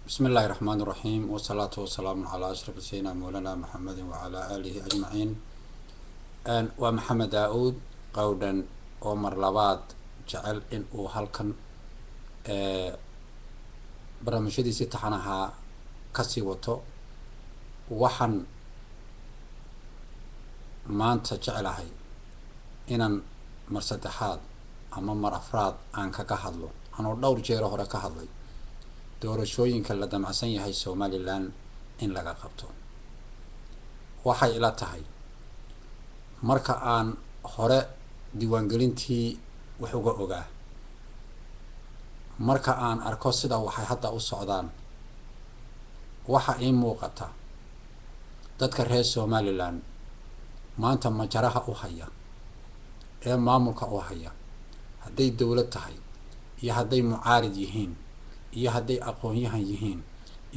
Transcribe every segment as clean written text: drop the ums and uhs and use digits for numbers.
بسم الله الرحمن الرحيم والصلاة والسلام على أشرف سيدنا مولانا محمد وعلى آله أجمعين. ومحمد داود قودا ومر لباد جعل إن هلكن برنامجيدي ستحنها كسي وتو وحن ما أنت جعلهاي إن مرسدحات أما مر أفراد عن كهضلو أنا دور جيره هرا كهضلي doorashooyinka la damacsan yahay Somaliland in laga qabto waxay ila tahay marka aan hore diiwaangelintii wax uga ogaa marka aan arko sida waxay hadda u socdaan waxa ay muuqata dadka reer Somaliland maanta majaraha u haya ee maamulka u haya hadday dawlad tahay iyo hadday mucaarid yihiin iyo hadday aqoon-yahan yihiin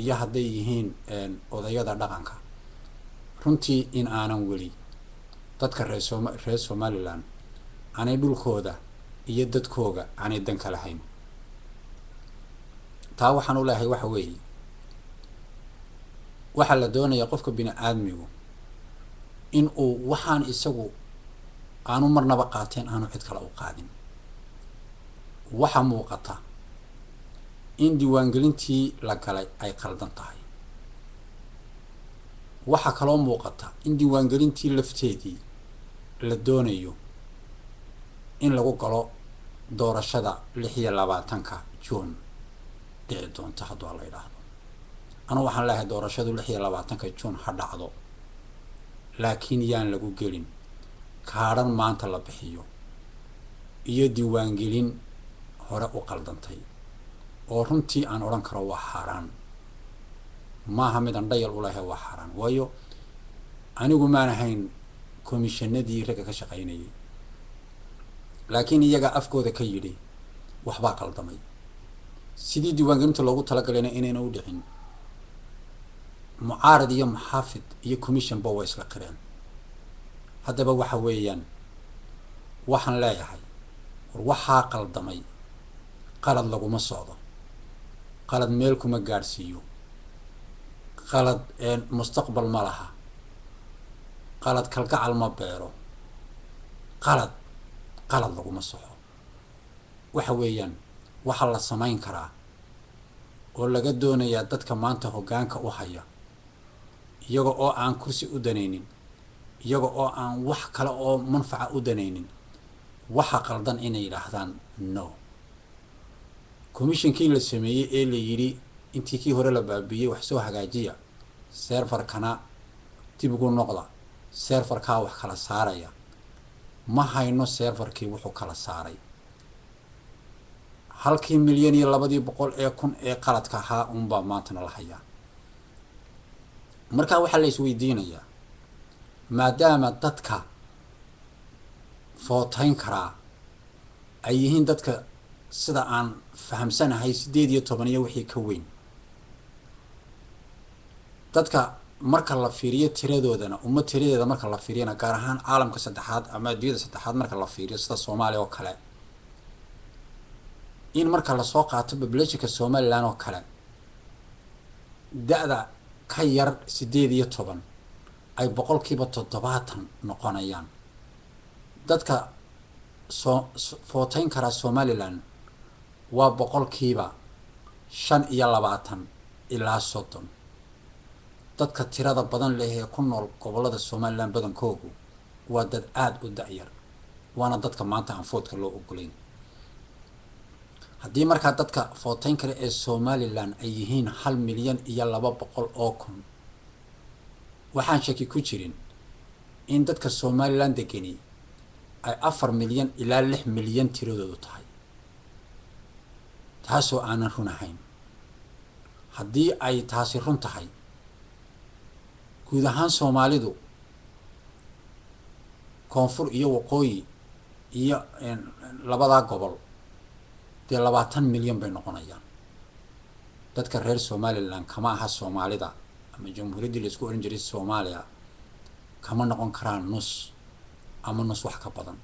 iyo hadday yihiin odayada dhaqanka runtii in aanan weli dadka reer Somaliland aanay dhulkooda iyo dadkooga aanay dan ka lahayn. taa waxaan u leeyahay waxa weeye waxa la doonayaa qofka bini'aadmigu in uu waxaan isagu aanu marnaba qaateen aanu cid kale u qaadin. waxa muuqata in diiwaangelintii la galay ay qaldan tahay. waxa kaloo muuqata in diiwaangelintii lafteedii la doonayo in lagu galo doorashada 26ka June dhici doonta haddii la yiraahdo. ana waxaan leeyahay doorashadu 26ka June ha dhacdo, laakiin yaan lagu gelin kaaran maanta la bixiyo iyo diiwaangelin hore u qaldantay oo runtii aan oran karo waa xaraan. maaha mid aan dhayal u leeyahay waa xaraan, waayo anigu maan ahayn komishanadii ragga ka shaqaynayay, laakiin iyaga afkooda ka yidhi waxbaa qaldamay. sidii diiwaangelinta loogu talagalayna inayna u dhicin mucaarad iyo muxaafid iyo commission ba way isla qireen. haddaba waxa weeyaan waxaan leeyahay war waxaa qaldamay qalad laguma socdo, qalad meel kuma gaarsiiyo, qalad mustaqbal ma laha, qalad kalgacal ma beero, qalad laguma soxo. waxa weeyaan waxa la samayn karaa oo laga doonayaa dadka maanta hoggaanka u haya iyaga oo aan kursi u danaynin, iyaga oo aan wax kale oo manfaca u danaynin, waxa qaldan inay yidhaahdaan no. commissionkii la sameeyey ee la yidhi intii kii hore la baabiyey wax soo hagaajiya, serverkana dib ugu noqda, serverkaa wax kala saaraya, ma hayno serverkii wuxuu kala saaray. halkii milyan iyo 200,000 ee qaladka ahaa unbaa maantana la hayaa. markaa waxaa la isweydiinayaa maadaama dadka footayn karaa ay yihiin dadka sida aan fahamsanahay 18 iyo wixii ka weyn, dadka marka la fiiriyo tiradoodana tiradeeda marka la fiiriyana gaar ahaan caalamka saddexaad ama adduunyada saddexaad marka la fiiriyo sida Soomaaliya oo kale, in marka la soo qaato populationka Somaliland oo kale da'da ka yar 18 ay 70% noqonayaan. dadka footayn kara Somaliland waa 25 ilaa 30. dadka tirada badan leh ee ku nool gobolada Somaliland badankoodu waa dad aad u da'yar, waana dadka maanta aan foodka loo ogolayn. haddii markaa dadka footayn kale ee Somaliland ay yihiin 1,200,000 waxaan shaki ku jirin in dadka Somaliland degani ay 4 milyan ilaa 6 milyan tiradoodu tahay, taasoo aanan run ahayn. haddii ay taasi run tahay, guud ahaan Soomaalidu koonfur iyo waqooyi iyo labadaa gobol dee 20 milyan bay noqonayaan. dadka reer Somaliland kama aha Soomaalida ama jamhuuriyadda la isku oran jiray Soomaaliya kama noqon karaan nus ama nus wax ka badan.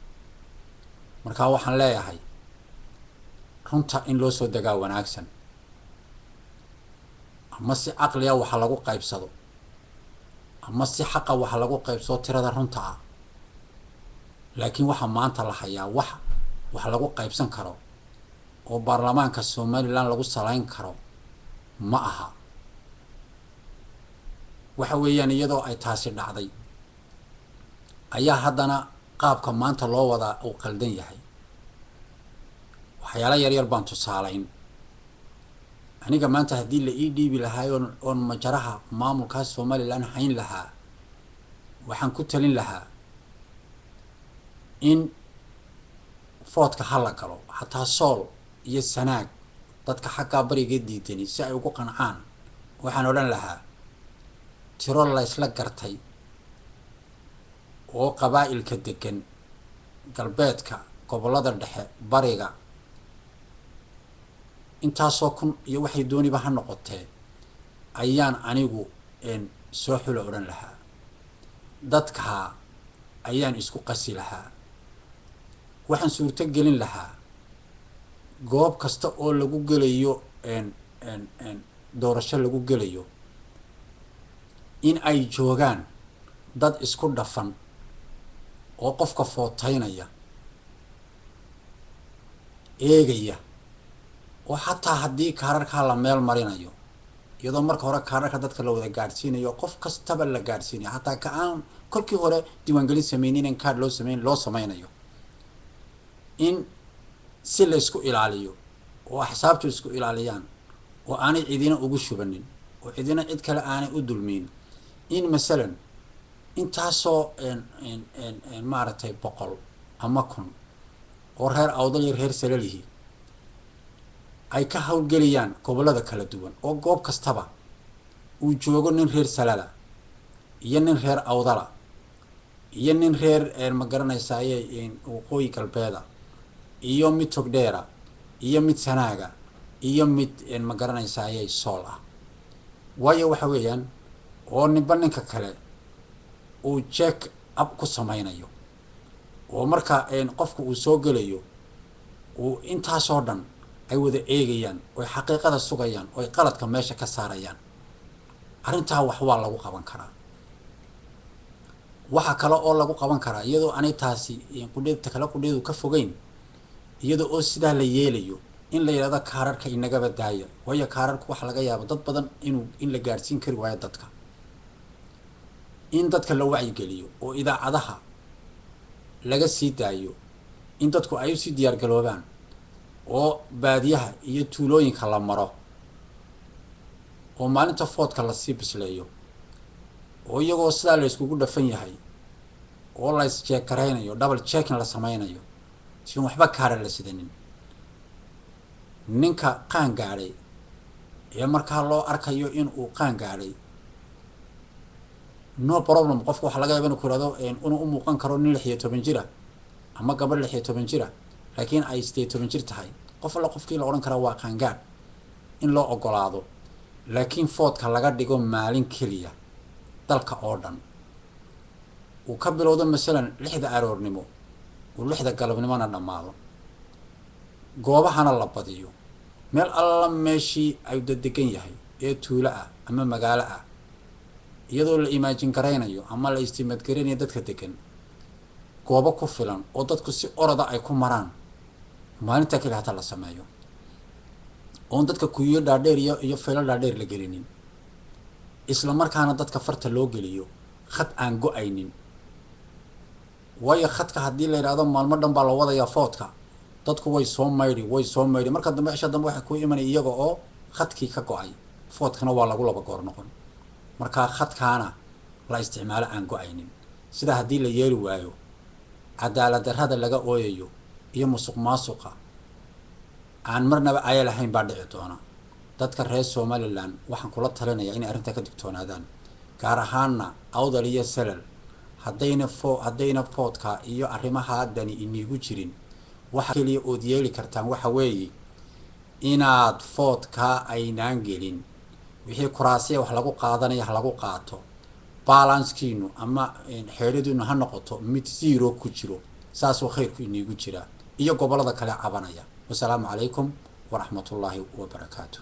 markaa waxaan leeyahay runta in loo soo dagaa wanaagsan. ama si caqliya waxa lagu qaybsado ama si xaqa waxa lagu qaybsado tirada runta ah laakiin waxa maanta la hayaa wax lagu qaybsan karo oo baarlamaanka Somaliland lagu salayn karo ma aha waxa weeyaan iyadoo ay taasi dhacday ayaa haddana qaabka maanta loo wada uu qaldan yahay waxyaalo yar baan tusaalayn aniga maanta haddii la ii dhiibi lahaa oon majaraha maamulkaas Somaliland hayn lahaa waxaan ku talin lahaa in foodka hala galo xataa sool iyo sanaag dadka xagga bariga diidani si ay ugu qancaan waxaan odhan lahaa tiro la isla gartay oo qabaa'ilka degan galbeedka gobolada dhexe bariga intaasoo kun iyo waxay dooniba ha noqotee ayaan anigu soo xulo odhan lahaa dadka ayaan isku qasi lahaa waxaan suurto gelin lahaa goob kasta oo lagu gelayo doorasho lagu gelayo in ay joogaan dad isku dhafan oo qofka footaynaya eegaya oo xataa haddii kaararka la meel marinayo iyadoo marka hore kaararka dadka la wada gaarsiinayo qof kastaba la gaarsiinayo xataa ka aan kolkii hore diiwaangelin sameeynin in kaar loo sameynayo in si la isku ilaaliyo oo axsaabtu isku ilaaliyaan oo aanay cidina ugu shubanin oo cidina cid kale aanay u dulmin in masalan intaasoo maaragtay 100 ama 1000 oo reer awdal iyo reer salalihi ay ka hawlgeliyaan gobolada kala duwan oo goob kastaba uu joogo nin reer salala iyo nin reer awdala iyo nin reer ma garanaysaa waqooyi galbeeda iyo mid togdheera iyo mid sanaaga iyo mid ma garanaysaa sool ah waayo waxa weeyaan oo ninka kale uu check up ku sameynayo oo marka qofku uu soo galayo uu intaasoo dhan ay wada eegayaan oo xaqiiqada sugayaan oo qaladka meesha ka saarayaan arintaa wax waa lagu qaban karaa waxa kale oo lagu qaban karaa iyadoo aanay taasi qudheedu ka fogeyn iyadoo oo sidaa la yeelayo in la yiraahdo kaararka inaga badaaya waayo kaararku waxa laga yaabo dad badan in la gaarsiin kari waayo dadka in dadka la wacyi geliyo oo idaacadaha laga sii daayo in dadku ay u sii diyaar galoobaan oo baadiyaha iyo tuulooyinka la maro oo maalinta foodka la sii bisleeyo oo iyagoo sidaa la iskugu dhafan yahay oo la is check kareynayo double checking la sameynayo si waxba kaara la sidanin ninka qaan gaaray ee markaa loo arkayo in uu qaan gaaray no problem qofku waxa laga yaabaa inuu ku raado inuu u muuqan karo nin 16 jira ama gabadh 16 jira laakiin ay 18 jir tahay qofkii la oran kara waa qaan gaar in loo ogolaado laakiin foodka laga dhigo maalin kaliya dalka oo dhan uu ka bilowdo masalan 6 aroornimo uu 6 galabnimona dhamaado goobahana la badiyo meel alla meeshii ay degan yahay ee tuulo ah ama magaalo ah iyadoo la imagine gareynayo ama la estimate gareynayo dadka degan goobo ku filan oo dadku si orada ay ku maraan maalinta kale hata la sameeyo oo dadka kuyo dhaadheer iyo feelal dhaadheer la gelinin isla markaana dadka farta loo geliyo khad aan go'aynin waayo khadka haddii la yiraahdo maalmo dhan baa la wadayaa foodka dadku way soo mayri marka dambe cisha dambe waxa ku imanay iyaga oo khadkii ka go'ay foodkana waa lagu laba goor noqon marka khadkaana la isticmaalo aan go'aynin sida haddii la yeeli waayo cadaalad darrada laga ooyayo iyo musuqmaasuqa aan marnaba ay lahayn baa dhici doona dadka reer Somaliland waxaan kula talinayaa in arrinta ka digtoonaadaan gaar ahaanna awdal iyo salal haddayna foodka iyo arrimaha dani inigu jirin waxa kaliya oo yeeli kartaan waxa weeye inaad foodka aynaan gelin wixii kuraasiya wax lagu qaadanayo lagu qaato balancekiinu ama xeeladuna ha noqoto mid 0 ku jiro saas oo khayrku inigu jira iyo gobolada kale cabanaya wassalaamu calaykum ورحمة الله وبركاته.